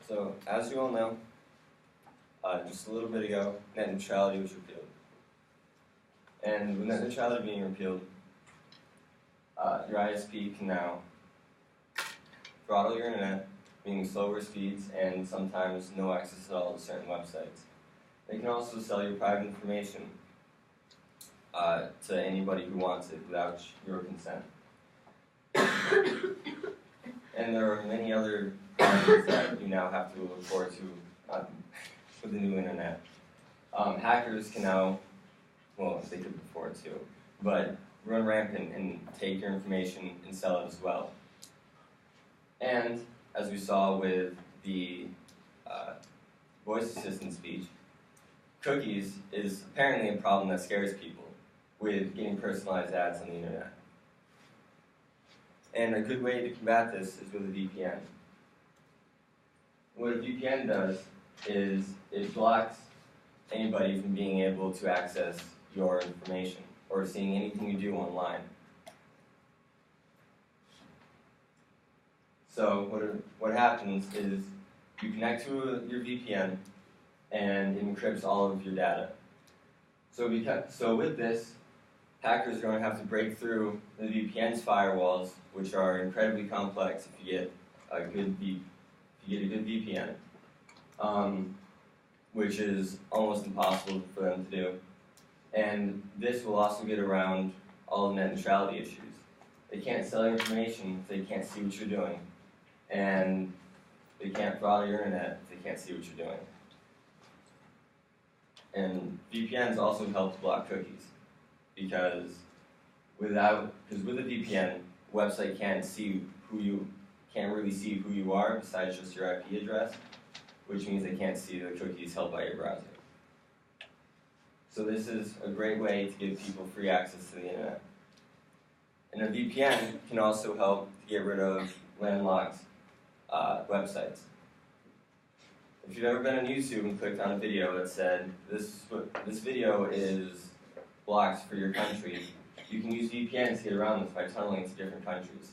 So, as you all know, just a little bit ago, net neutrality was repealed. And with net neutrality being repealed, your ISP can now throttle your internet, meaning slower speeds and sometimes no access at all to certain websites. They can also sell your private information to anybody who wants it without your consent. And there are many other problems that you now have to look forward to with the new internet. Hackers can now, well, they could before too, but run rampant and take your information and sell it as well. And as we saw with the voice assistant speech, cookies is apparently a problem that scares people with getting personalized ads on the internet. And a good way to combat this is with a VPN. What a VPN does is it blocks anybody from being able to access your information or seeing anything you do online. So what happens is you connect to your VPN and it encrypts all of your data. So with this, hackers are going to have to break through the VPN's firewalls, which are incredibly complex if you get a good VPN, which is almost impossible for them to do. And this will also get around all the net neutrality issues. They can't sell your information if they can't see what you're doing. And they can't throttle your internet if they can't see what you're doing. And VPNs also help to block cookies because with a VPN, a website can't really see who you are besides just your IP address, which means they can't see the cookies held by your browser. So this is a great way to give people free access to the internet. And a VPN can also help to get rid of landlocked websites. If you've ever been on YouTube and clicked on a video that said, this video is blocked for your country, you can use VPNs to get around this by tunneling to different countries.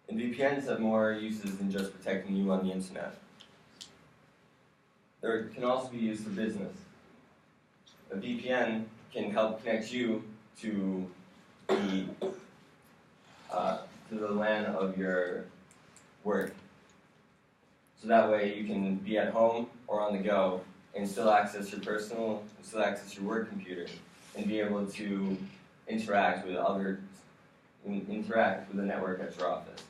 And VPNs have more uses than just protecting you on the internet. They can also be used for business. A VPN can help connect you to the LAN of your work. So that way you can be at home or on the go and still access your work computer and be able to interact with the network at your office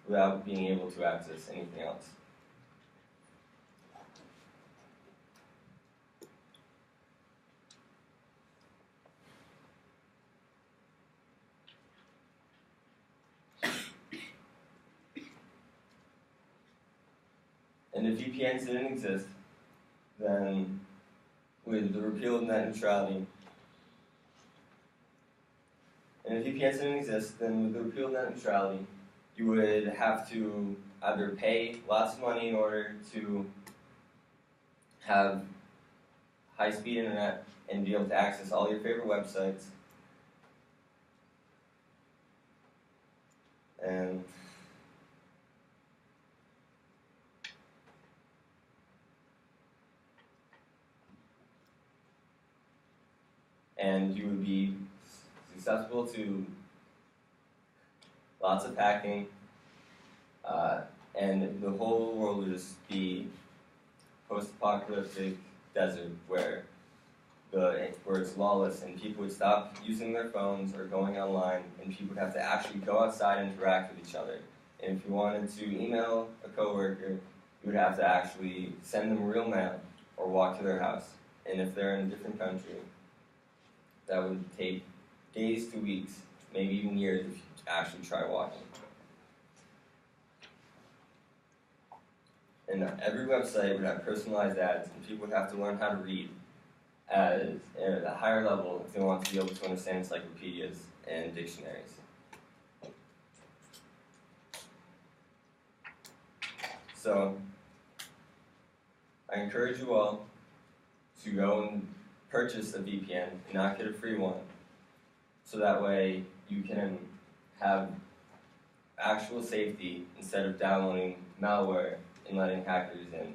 without being able to access anything else. And if VPNs didn't exist, then with the repeal of net neutrality, you would have to either pay lots of money in order to have high-speed internet and be able to access all your favorite websites, and you would be susceptible to lots of hacking, and the whole world would just be post-apocalyptic desert where it's lawless and people would stop using their phones or going online and people would have to actually go outside and interact with each other. And if you wanted to email a coworker, you would have to actually send them real mail or walk to their house. And if they're in a different country, that would take days to weeks, maybe even years if you actually try walking. And every website would have personalized ads, and people would have to learn how to read at a higher level if they want to be able to understand encyclopedias and dictionaries. So, I encourage you all to go and purchase a VPN and not get a free one, so that way you can have actual safety instead of downloading malware and letting hackers in.